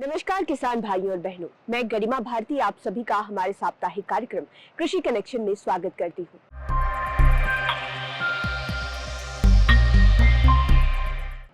नमस्कार किसान भाइयों और बहनों, मैं गरिमा भारती आप सभी का हमारे साप्ताहिक कार्यक्रम कृषि कनेक्शन में स्वागत करती हूँ।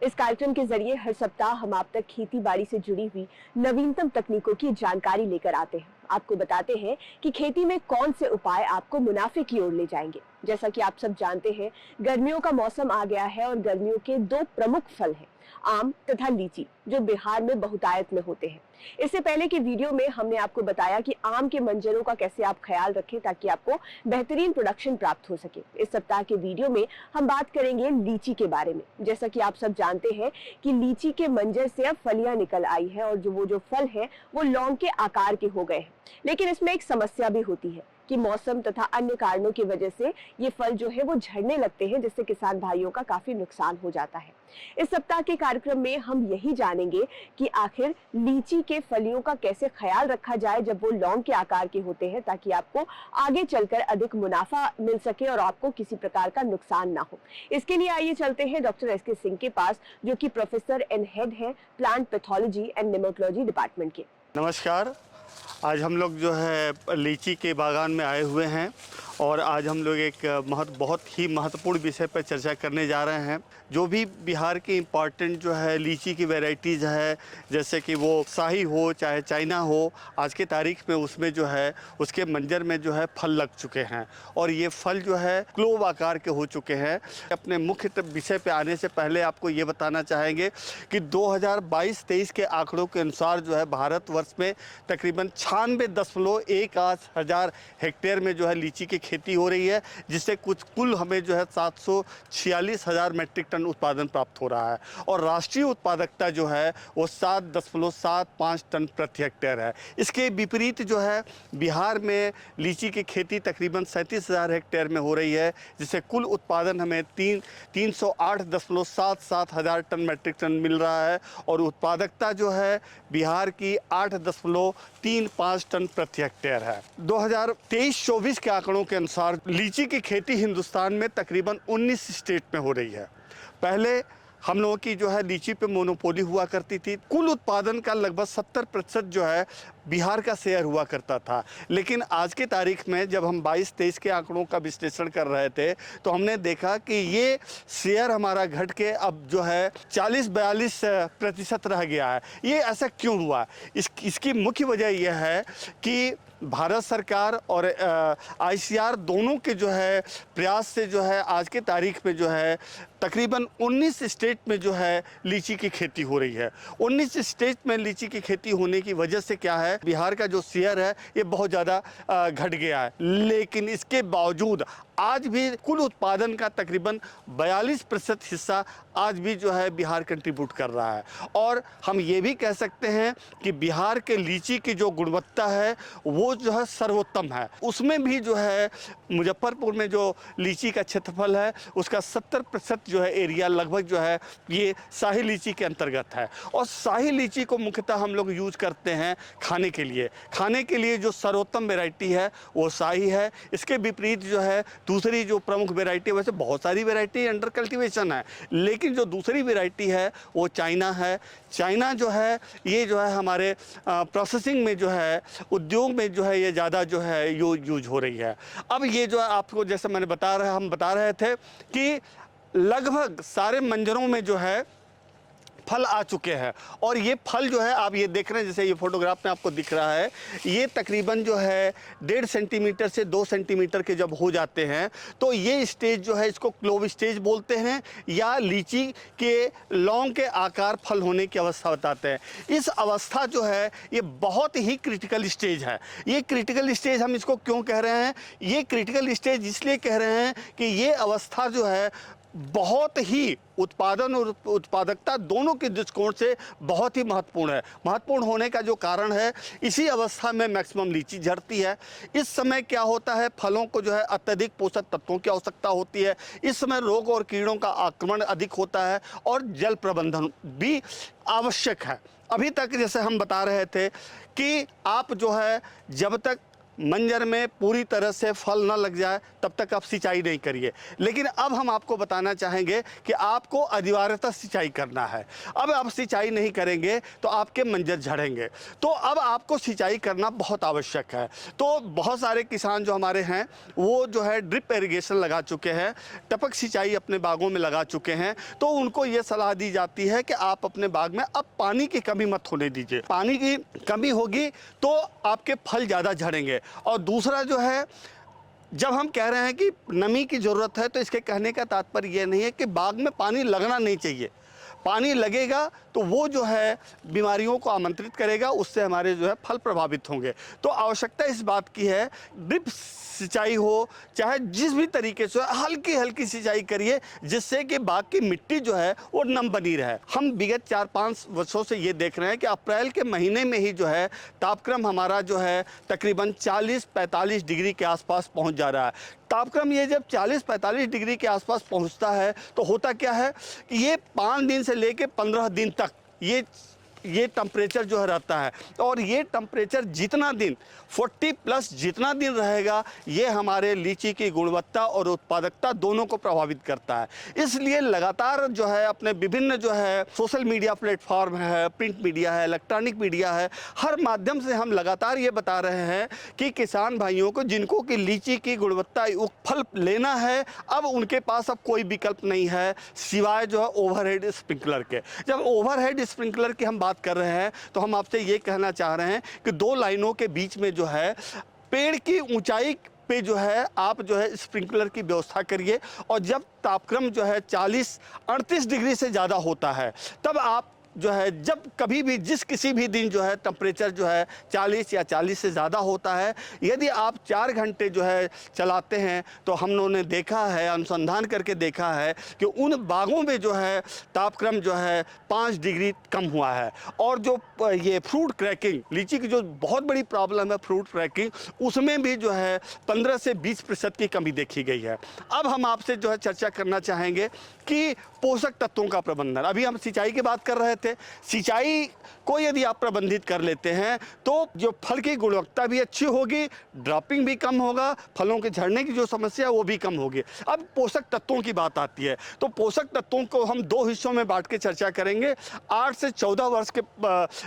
इस कार्यक्रम के जरिए हर सप्ताह हम आप तक खेती बाड़ी से जुड़ी हुई नवीनतम तकनीकों की जानकारी लेकर आते हैं। आपको बताते हैं कि खेती में कौन से उपाय आपको मुनाफे की ओर ले जाएंगे। जैसा कि आप सब जानते हैं, गर्मियों का मौसम आ गया है और गर्मियों के दो प्रमुख फल हैं, आम तथा लीची, जो बिहार में बहुतायत में होते हैं। इससे पहले के वीडियो में हमने आपको बताया कि आम के मंजरों का कैसे आप ख्याल रखें ताकि आपको बेहतरीन प्रोडक्शन प्राप्त हो सके। इस सप्ताह के वीडियो में हम बात करेंगे लीची के बारे में। जैसा कि आप सब जानते हैं कि लीची के मंजर से अब फलियां निकल आई है और जो फल है वो लौंग के आकार के हो गए हैं। लेकिन इसमें एक समस्या भी होती है कि मौसम तथा अन्य कारणों की वजह से ये फल जो है वो झड़ने लगते हैं, जिससे किसान भाइयों का काफी नुकसान हो जाता है। इस सप्ताह के कार्यक्रम में हम यही जानेंगे कि आखिर लीची के फलियों का कैसे ख्याल रखा जाए जब वो लौंग के आकार के होते हैं, ताकि आपको आगे चलकर अधिक मुनाफा मिल सके और आपको किसी प्रकार का नुकसान ना हो। इसके लिए आइए चलते हैं डॉक्टर एस के सिंह के पास, जो कि प्रोफेसर एंड हेड है प्लांट पैथोलॉजी एंड नेमेटोलॉजी डिपार्टमेंट के। नमस्कार। आज हम लोग जो है लीची के बागान में आए हुए हैं और आज हम लोग एक बहुत ही महत्वपूर्ण विषय पर चर्चा करने जा रहे हैं। जो भी बिहार के इम्पॉर्टेंट जो है लीची की वैरायटीज़ है, जैसे कि वो शाही हो चाहे चाइना हो, आज के तारीख में उसमें जो है उसके मंजर में जो है फल लग चुके हैं और ये फल जो है क्लोव आकार के हो चुके हैं। अपने मुख्य विषय पे आने से पहले आपको ये बताना चाहेंगे कि 2022-23 के आंकड़ों के अनुसार जो है भारतवर्ष में तकरीबन 96.18 हजार हेक्टेयर में जो है लीची की खेती हो रही है, जिससे कुल हमें जो है 746 हजार मेट्रिक टन उत्पादन प्राप्त हो रहा है और राष्ट्रीय उत्पादकता जो है वो 7.75 टन प्रति हेक्टेयर है। इसके विपरीत जो है बिहार में लीची की खेती तकरीबन 37,000 हेक्टेयर में हो रही है, जिससे कुल उत्पादन हमें 308.77 हजार टन मेट्रिक टन मिल रहा है और उत्पादकता जो है बिहार की 8.35 टन प्रति हेक्टेयर है। 2023-24 के आंकड़ों के अनुसार लीची की खेती हिंदुस्तान में तकरीबन 19 स्टेट में हो रही है। पहले हम लोगों की जो है लीची पे मोनोपोली हुआ करती थी। कुल उत्पादन का लगभग 70% जो है बिहार का शेयर हुआ करता था, लेकिन आज की तारीख में जब हम 22-23 के आंकड़ों का विश्लेषण कर रहे थे तो हमने देखा कि ये शेयर हमारा घट के अब जो है 40-42% रह गया है। ये ऐसा क्यों हुआ? इसकी मुख्य वजह यह है कि भारत सरकार और ICAR दोनों के जो है प्रयास से जो है आज के तारीख में जो है तकरीबन 19 स्टेट में जो है लीची की खेती हो रही है। 19 स्टेट में लीची की खेती होने की वजह से क्या है, बिहार का जो शेयर है ये बहुत ज़्यादा घट गया है। लेकिन इसके बावजूद आज भी कुल उत्पादन का तकरीबन 42% हिस्सा आज भी जो है बिहार कंट्रीब्यूट कर रहा है। और हम ये भी कह सकते हैं कि बिहार के लीची की जो गुणवत्ता है वो जो है सर्वोत्तम है। उसमें भी जो है मुजफ्फरपुर में जो लीची का क्षेत्रफल है उसका 70% जो है एरिया लगभग जो है ये शाही लीची के अंतर्गत है। और शाही लीची को मुख्यतः हम लोग यूज करते हैं खाने के लिए। खाने के लिए जो सर्वोत्तम वैरायटी है वो शाही है। इसके विपरीत जो है दूसरी जो प्रमुख वैरायटी, वैसे बहुत सारी वैरायटी अंडर कल्टीवेशन है, लेकिन जो दूसरी वैरायटी है वो चाइना है। चाइना जो है ये जो है हमारे प्रोसेसिंग में जो है उद्योग में जो है ये ज़्यादा जो है यूज हो रही है। अब ये जो है आपको जैसे हम बता रहे थे कि लगभग सारे मंजरों में जो है फल आ चुके हैं और ये फल जो है आप ये देख रहे हैं, जैसे ये फोटोग्राफ में आपको दिख रहा है, ये तकरीबन जो है 1.5 सेंटीमीटर से 2 सेंटीमीटर के जब हो जाते हैं तो ये स्टेज जो है इसको क्लोव स्टेज बोलते हैं या लीची के लौंग के आकार फल होने की अवस्था बताते हैं। इस अवस्था जो है ये बहुत ही क्रिटिकल स्टेज है। ये क्रिटिकल स्टेज हम इसको क्यों कह रहे हैं? ये क्रिटिकल स्टेज इसलिए कह रहे हैं कि ये अवस्था जो है बहुत ही उत्पादन और उत्पादकता दोनों के दृष्टिकोण से बहुत ही महत्वपूर्ण है। महत्वपूर्ण होने का जो कारण है, इसी अवस्था में मैक्सिमम लीची झड़ती है। इस समय क्या होता है, फलों को जो है अत्यधिक पोषक तत्वों की आवश्यकता होती है। इस समय रोग और कीड़ों का आक्रमण अधिक होता है और जल प्रबंधन भी आवश्यक है। अभी तक जैसे हम बता रहे थे कि आप जो है जब तक मंजर में पूरी तरह से फल न लग जाए तब तक आप सिंचाई नहीं करिए। लेकिन अब हम आपको बताना चाहेंगे कि आपको अनिवार्यतः सिंचाई करना है। अब आप सिंचाई नहीं करेंगे तो आपके मंजर झड़ेंगे, तो अब आपको सिंचाई करना बहुत आवश्यक है। तो बहुत सारे किसान जो हमारे हैं वो जो है ड्रिप इरिगेशन लगा चुके हैं, टपक सिंचाई अपने बागों में लगा चुके हैं। तो उनको ये सलाह दी जाती है कि आप अपने बाग में अब पानी की कमी मत होने दीजिए। पानी की कमी होगी तो आपके फल ज़्यादा झड़ेंगे। और दूसरा जो है, जब हम कह रहे हैं कि नमी की ज़रूरत है तो इसके कहने का तात्पर्य यह नहीं है कि बाग में पानी लगना नहीं चाहिए। पानी लगेगा तो वो जो है बीमारियों को आमंत्रित करेगा, उससे हमारे जो है फल प्रभावित होंगे। तो आवश्यकता इस बात की है, ड्रिप सिंचाई हो चाहे जिस भी तरीके से हल्की हल्की सिंचाई करिए, जिससे कि बाग की मिट्टी जो है वो नम बनी रहे। हम विगत 4-5 वर्षों से ये देख रहे हैं कि अप्रैल के महीने में ही जो है तापक्रम हमारा जो है तकरीबन 40-45 डिग्री के आसपास पहुंच जा रहा है। तापक्रम ये जब 40-45 डिग्री के आसपास पहुंचता है तो होता क्या है कि ये 5 दिन से लेकर 15 दिन तक ये टेम्परेचर जो है रहता है। और ये टेम्परेचर जितना दिन 40+ जितना दिन रहेगा, ये हमारे लीची की गुणवत्ता और उत्पादकता दोनों को प्रभावित करता है। इसलिए लगातार जो है अपने विभिन्न जो है सोशल मीडिया प्लेटफॉर्म है, प्रिंट मीडिया है, इलेक्ट्रॉनिक मीडिया है, हर माध्यम से हम लगातार ये बता रहे हैं कि किसान भाइयों को जिनको कि लीची की गुणवत्ता युक्त फल लेना है, अब उनके पास अब कोई विकल्प नहीं है सिवाय जो है ओवरहेड स्प्रिंकलर के। जब ओवरहेड स्प्रिंकलर की हम बात कर रहे हैं तो हम आपसे ये कहना चाह रहे हैं कि 2 लाइनों के बीच में जो है पेड़ की ऊंचाई पे जो है आप जो है स्प्रिंकलर की व्यवस्था करिए। और जब तापक्रम जो है 40-38 डिग्री से ज़्यादा होता है तब आप जो है जब कभी भी किसी भी दिन जो है टेम्परेचर जो है 40 या 40 से ज़्यादा होता है, यदि आप 4 घंटे जो है चलाते हैं तो हम लोगों ने देखा है, अनुसंधान करके देखा है कि उन बागों में जो है तापक्रम जो है 5 डिग्री कम हुआ है। और जो ये फ्रूट क्रैकिंग, लीची की जो बहुत बड़ी प्रॉब्लम है फ्रूट क्रैकिंग, उसमें भी जो है 15 से 20% की कमी देखी गई है। अब हम आपसे जो है चर्चा करना चाहेंगे कि पोषक तत्वों का प्रबंधन। अभी हम सिंचाई की बात कर रहे थे। सिंचाई को यदि आप प्रबंधित कर लेते हैं तो जो फल की गुणवत्ता भी अच्छी होगी, ड्रॉपिंग भी कम होगा, फलों के झड़ने की जो समस्या है वो भी कम होगी। अब पोषक तत्वों की बात आती है तो पोषक तत्वों को हम 2 हिस्सों में बांट के चर्चा करेंगे। 8 से 14 वर्ष के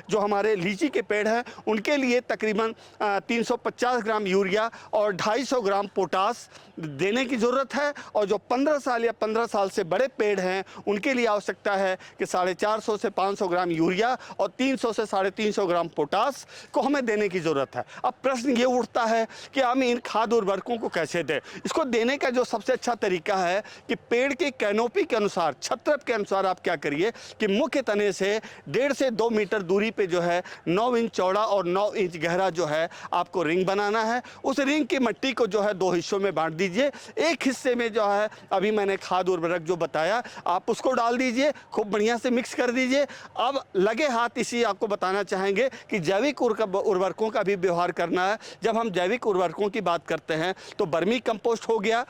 जो हमारे लीची के पेड़ हैं उनके लिए तकरीबन 350 ग्राम यूरिया और 250 ग्राम पोटास देने की ज़रूरत है। और जो 15 साल या 15 साल से बड़े पेड़ हैं उनके लिए आवश्यकता है कि 450 से 500 ग्राम यूरिया और 300 से 350 ग्राम पोटास को हमें देने की ज़रूरत है। अब प्रश्न ये उठता है कि हम इन खाद उर्वरकों को कैसे दें। इसको देने का जो सबसे अच्छा तरीका है कि पेड़ की कैनोपी के अनुसार, छत्रप के अनुसार आप क्या करिए कि मुख्य तने से 1.5 से 2 मीटर दूरी पे जो है 9 इंच चौड़ा और 9 इंच गहरा जो है आपको रिंग बनाना है। उस रिंग की मिट्टी को जो है 2 हिस्सों में बांट दीजिए। एक हिस्से में जो है अभी मैंने खाद उर्वरक जो बताया आप उसको डाल दीजिए, खूब बढ़िया से मिक्स कर दीजिए। अब लगे हाथ इसी आपको बताना चाहेंगे कि जैविक उर्वरकों का भी व्यवहार करना है। जब हम जैविक उर्वरकों की बात करते हैं तो वर्मी कंपोस्ट हो गया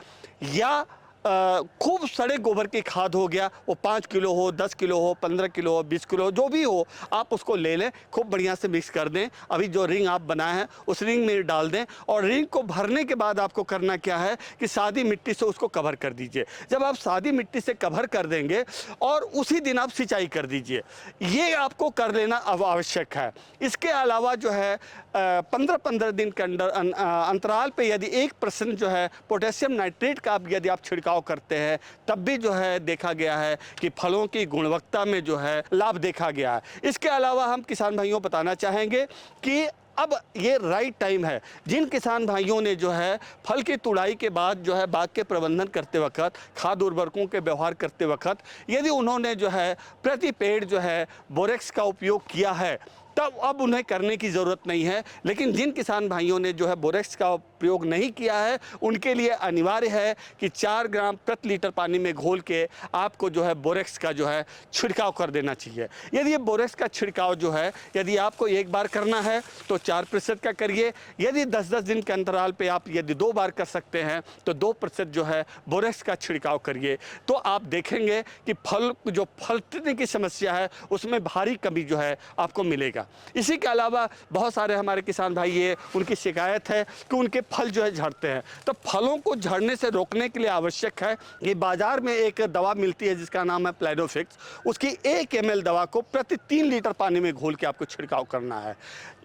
या खूब सड़े गोबर की खाद हो गया, वो 5 किलो हो, 10 किलो हो, 15 किलो हो, 20 किलो जो भी हो, आप उसको ले लें, खूब बढ़िया से मिक्स कर दें। अभी जो रिंग आप बनाए हैं उस रिंग में डाल दें और रिंग को भरने के बाद आपको करना क्या है कि सादी मिट्टी से उसको कवर कर दीजिए। जब आप सादी मिट्टी से कवर कर देंगे और उसी दिन आप सिंचाई कर दीजिए, ये आपको कर लेना अब आवश्यक है। इसके अलावा जो है 15-15 दिन के अंतराल पे यदि 1% जो है पोटेशियम नाइट्रेट का यदि आप छिड़काव करते हैं तब भी जो है देखा गया है कि फलों की गुणवत्ता में जो है लाभ देखा गया है। इसके अलावा हम किसान भाइयों को बताना चाहेंगे कि अब ये राइट टाइम है। जिन किसान भाइयों ने जो है फल की तुड़ाई के बाद जो है बाग के प्रबंधन करते वक्त, खाद उर्वरकों के व्यवहार करते वक्त यदि उन्होंने जो है प्रति पेड़ जो है बोरेक्स का उपयोग किया है तब अब उन्हें करने की ज़रूरत नहीं है। लेकिन जिन किसान भाइयों ने जो है बोरेक्स का प्रयोग नहीं किया है उनके लिए अनिवार्य है कि 4 ग्राम प्रति लीटर पानी में घोल के आपको जो है बोरेक्स का जो है छिड़काव कर देना चाहिए। यदि ये बोरेक्स का छिड़काव जो है यदि आपको एक बार करना है तो 4% का करिए। यदि 10-10 दिन के अंतराल पे आप यदि 2 बार कर सकते हैं तो 2% जो है बोरेक्स का छिड़काव करिए। तो आप देखेंगे कि फलने की समस्या है उसमें भारी कमी जो है आपको मिलेगा। इसी के अलावा बहुत सारे हमारे किसान भाई ये उनकी शिकायत है कि उनके फल जो है झड़ते हैं। तो फलों को झड़ने से रोकने के लिए आवश्यक है कि बाजार में एक दवा मिलती है जिसका नाम है प्लाइडोफिक्स। उसकी 1 ml दवा को प्रति 3 लीटर पानी में घोल के आपको छिड़काव करना है।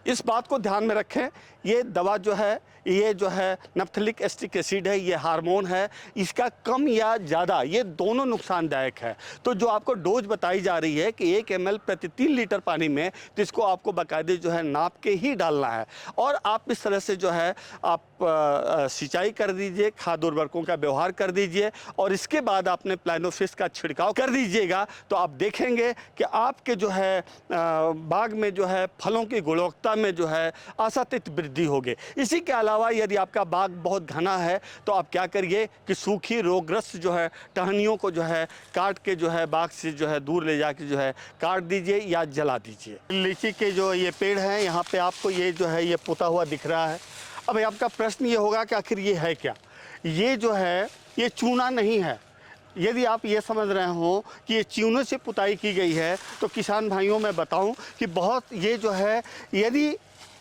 इस बात को ध्यान में रखें, ये दवा जो है ये जो है नैप्थेलिक एसिटिक एसिड है, ये हार्मोन है, इसका कम या ज़्यादा ये दोनों नुकसानदायक है। तो जो आपको डोज बताई जा रही है कि 1 ml प्रति 3 लीटर पानी में, तो इसको आपको बाकायदे जो है नाप के ही डालना है। और आप इस तरह से जो है आप सिंचाई कर दीजिए, खाद उर्वरकों का व्यवहार कर दीजिए और इसके बाद आपने प्लाइडोफिक्स का छिड़काव कर दीजिएगा तो आप देखेंगे कि आपके जो है बाग में जो है फलों की गुणवत्ता में जो है आशातीत वृद्धि होगी। इसी के अलावा यदि आपका बाग बहुत घना है तो आप क्या करिए कि सूखी रोगग्रस्त जो है टहनियों को जो है काट के जो है बाग से जो है दूर ले जाके जो है काट दीजिए या जला दीजिए। लीची के जो ये पेड़ हैं यहाँ पे आपको ये जो है ये पुता हुआ दिख रहा है। अब आपका प्रश्न ये होगा कि आखिर ये है क्या? ये जो है ये चूना नहीं है। यदि आप ये समझ रहे हो कि ये चूने से पुताई की गई है तो किसान भाइयों मैं बताऊं कि बहुत ये जो है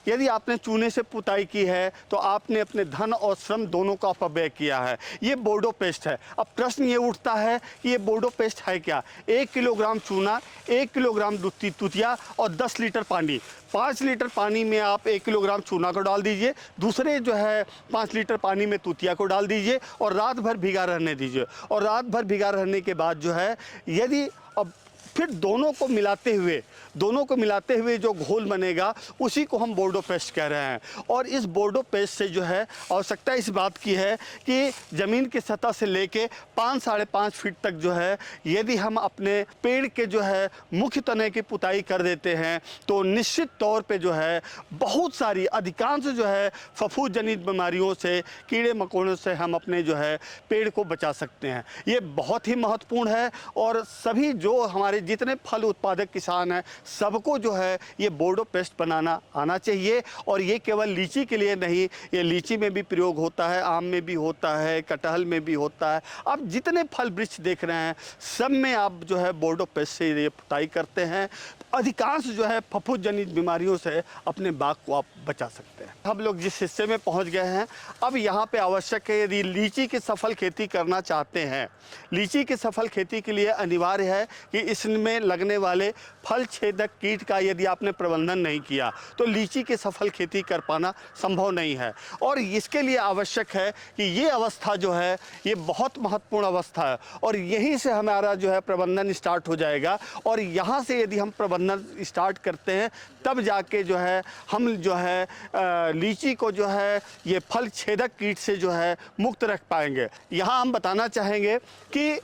यदि आपने चूने से पुताई की है तो आपने अपने धन और श्रम दोनों का अपव्यय किया है। ये बोर्डो पेस्ट है। अब प्रश्न ये उठता है कि ये बोर्डो पेस्ट है क्या? 1 किलोग्राम चूना, 1 किलोग्राम तुतिया और 10 लीटर पानी। 5 लीटर पानी में आप 1 किलोग्राम चूना को डाल दीजिए, दूसरे जो है 5 लीटर पानी में तुतिया को डाल दीजिए और रात भर भिगा रहने दीजिए। और रात भर भिगा रहने के बाद जो है यदि अब फिर दोनों को मिलाते हुए जो घोल बनेगा उसी को हम बोर्डो पेस्ट कह रहे हैं। और इस बोर्डो पेस्ट से जो है आवश्यकता इस बात की है कि ज़मीन की सतह से लेके 5-5.5 फीट तक जो है यदि हम अपने पेड़ के जो है मुख्य तने की पुताई कर देते हैं तो निश्चित तौर पे जो है बहुत सारी अधिकांश जो है फफूंद जनित बीमारियों से, कीड़े मकोड़ों से हम अपने जो है पेड़ को बचा सकते हैं। ये बहुत ही महत्वपूर्ण है और सभी जो हमारे जितने फल उत्पादक किसान हैं सबको जो है ये बोर्डो पेस्ट बनाना आना चाहिए। और ये केवल लीची के लिए नहीं, ये लीची में भी प्रयोग होता है, आम में भी होता है, कटहल में भी होता है। आप जितने फल वृक्ष देख रहे हैं सब में आप जो है बोर्डो पेस्ट से ये पुताई करते हैं, अधिकांश जो है फफूंद जनित बीमारियों से अपने बाग को आप बचा सकते हैं। हम लोग जिस हिस्से में पहुंच गए हैं अब यहाँ पे आवश्यक है यदि लीची की सफल खेती करना चाहते हैं, लीची की सफल खेती के लिए अनिवार्य है कि इसमें लगने वाले फल छेदक कीट का यदि आपने प्रबंधन नहीं किया तो लीची की सफल खेती कर पाना संभव नहीं है। और इसके लिए आवश्यक है कि ये अवस्था जो है ये बहुत महत्वपूर्ण अवस्था है और यहीं से हमारा जो है प्रबंधन स्टार्ट हो जाएगा। और यहाँ से यदि हम प्रबंधन स्टार्ट करते हैं तब जाके जो है हम जो है लीची को जो है ये फल छेदक कीट से जो है मुक्त रख पाएंगे। यहाँ हम बताना चाहेंगे कि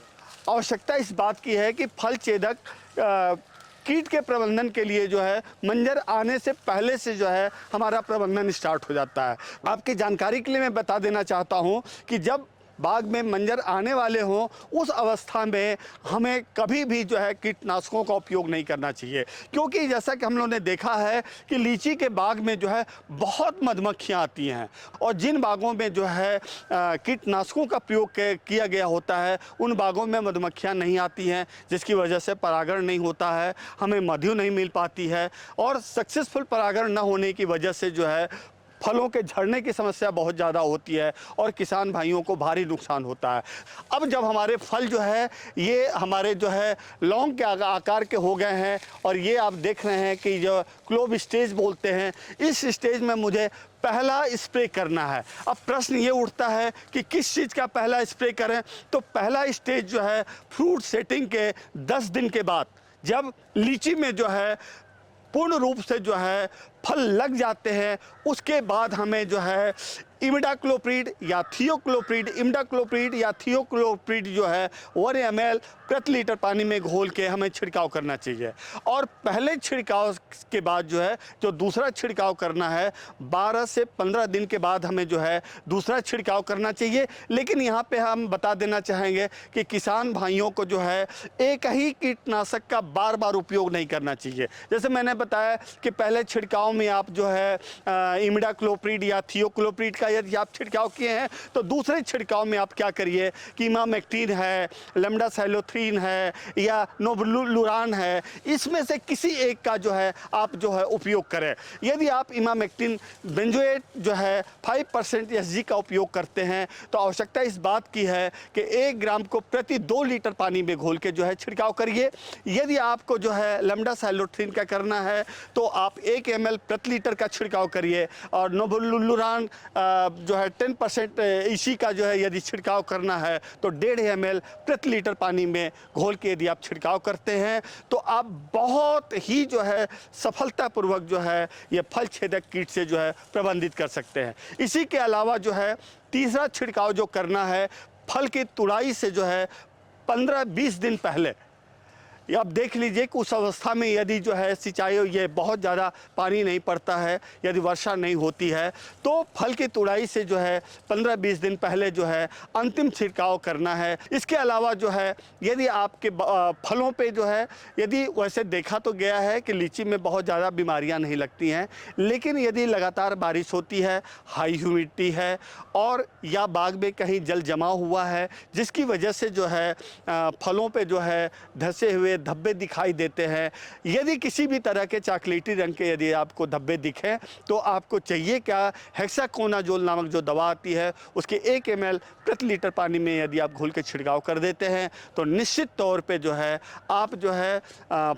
आवश्यकता इस बात की है कि फल छेदक कीट के प्रबंधन के लिए जो है मंजर आने से पहले से जो है हमारा प्रबंधन स्टार्ट हो जाता है। आपकी जानकारी के लिए मैं बता देना चाहता हूँ कि जब बाग में मंजर आने वाले हों उस अवस्था में हमें कभी भी जो है कीटनाशकों का उपयोग नहीं करना चाहिए, क्योंकि जैसा कि हम लोगों ने देखा है कि लीची के बाग में जो है बहुत मधुमक्खियाँ आती हैं और जिन बागों में जो है कीटनाशकों का प्रयोग किया गया होता है उन बागों में मधुमक्खियाँ नहीं आती हैं, जिसकी वजह से परागण नहीं होता है, हमें मधु नहीं मिल पाती है और सक्सेसफुल परागण न होने की वजह से जो है फलों के झड़ने की समस्या बहुत ज़्यादा होती है और किसान भाइयों को भारी नुकसान होता है। अब जब हमारे फल जो है ये हमारे जो है लौंग के आकार के हो गए हैं और ये आप देख रहे हैं कि जो क्लोव स्टेज बोलते हैं, इस स्टेज में मुझे पहला स्प्रे करना है। अब प्रश्न ये उठता है कि किस चीज़ का पहला स्प्रे करें, तो पहला स्टेज जो है फ्रूट सेटिंग के 10 दिन के बाद, जब लीची में जो है पूर्ण रूप से जो है फल लग जाते हैं उसके बाद हमें जो है इमिडाक्लोप्रिड या थियोक्लोप्रिड जो है 1 ml प्रति लीटर पानी में घोल के हमें छिड़काव करना चाहिए। और पहले छिड़काव के बाद जो है जो दूसरा छिड़काव करना है 12 से 15 दिन के बाद हमें जो है दूसरा छिड़काव करना चाहिए। लेकिन यहाँ पे हम बता देना चाहेंगे कि किसान भाइयों को जो है एक ही कीटनाशक का बार बार उपयोग नहीं करना चाहिए। जैसे मैंने बताया कि पहले छिड़काव में आप जो है इमिडाक्लोप्रिड या थियोक्लोप्रिड का यदि आप छिड़काव किए हैं तो दूसरे छिड़काव में आप क्या करिए कि इमामेक्टिन है, लेम्डासाइलोथ्रीन है या नोवलुरान है, इसमें से किसी एक का जो है आप जो है उपयोग करें। यदि आप इमामेक्टिन बेंजोएट जो है 5% एसजी का उपयोग करते हैं तो आवश्यकता इस बात की है कि 1 ग्राम को प्रति 2 लीटर पानी में घोल के जो है छिड़काव करिए। यदि आपको जो है लेम्डासाइलोथ्रीन का करना है तो आप 1 ml प्रति लीटर का छिड़काव करिए। और नोवलुरान जो है 10% इसी का जो है यदि छिड़काव करना है तो 1.5 ml प्रति लीटर पानी में घोल के यदि आप छिड़काव करते हैं तो आप बहुत ही जो है सफलतापूर्वक जो है ये फल छेदक कीट से जो है प्रबंधित कर सकते हैं। इसी के अलावा जो है तीसरा छिड़काव जो करना है फल की तुड़ाई से जो है 15-20 दिन पहले, ये आप देख लीजिए कि उस अवस्था में यदि जो है सिंचाई ये बहुत ज़्यादा पानी नहीं पड़ता है, यदि वर्षा नहीं होती है तो फल की तुड़ाई से जो है 15-20 दिन पहले जो है अंतिम छिड़काव करना है। इसके अलावा जो है यदि आपके फलों पे जो है यदि वैसे देखा तो गया है कि लीची में बहुत ज़्यादा बीमारियां नहीं लगती हैं, लेकिन यदि लगातार बारिश होती है, हाई ह्यूमिडिटी है और या बाग में कहीं जल जमा हुआ है जिसकी वजह से जो है फलों पे जो है धंसे हुए धब्बे दिखाई देते हैं, यदि किसी भी तरह के चॉकलेटी रंग के यदि आपको धब्बे दिखें तो आपको चाहिए क्या, हेक्साकोनाजोल नामक जो दवा आती है उसके 1 ml प्रति लीटर पानी में यदि आप घोल के छिड़काव कर देते हैं तो निश्चित तौर पे जो है आप जो है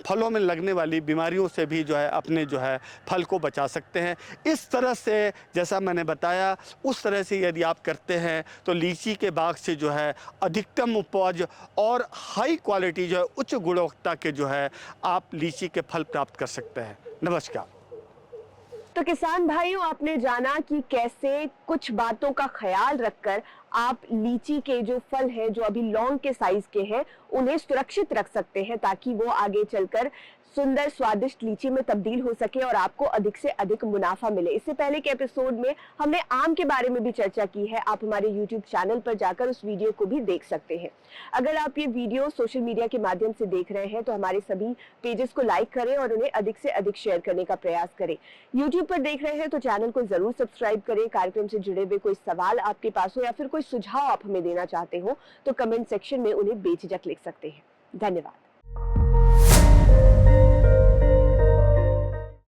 फलों में लगने वाली बीमारियों से भी जो है अपने जो है फल को बचा सकते हैं। इस तरह से जैसा मैंने बताया उस तरह से यदि आप करते हैं तो लीची के बाग से जो है अधिकतम उपज और हाई क्वालिटी जो है उच्च गुणवत्ता के जो है आप लीची के फल प्राप्त कर सकते हैं। नमस्कार। तो किसान भाइयों, आपने जाना कि कैसे कुछ बातों का ख्याल रखकर आप लीची के जो फल हैं जो अभी लौंग के साइज के हैं उन्हें सुरक्षित रख सकते हैं ताकि वो आगे चलकर सुंदर स्वादिष्ट लीची में तब्दील हो सके और आपको अधिक से अधिक मुनाफा मिले। इससे पहले के एपिसोड में हमने आम के बारे में भी चर्चा की है, आप हमारे YouTube चैनल पर जाकर उस वीडियो को भी देख सकते हैं। अगर आप ये वीडियो सोशल मीडिया के माध्यम से देख रहे हैं तो हमारे सभी पेजेस को लाइक करें और उन्हें अधिक से अधिक शेयर करने का प्रयास करें। YouTube पर देख रहे हैं तो चैनल को जरूर सब्सक्राइब करें। कार्यक्रम से जुड़े हुए कोई सवाल आपके पास हो या फिर कोई सुझाव आप हमें देना चाहते हो तो कमेंट सेक्शन में उन्हें बेझिझक लिख सकते हैं। धन्यवाद।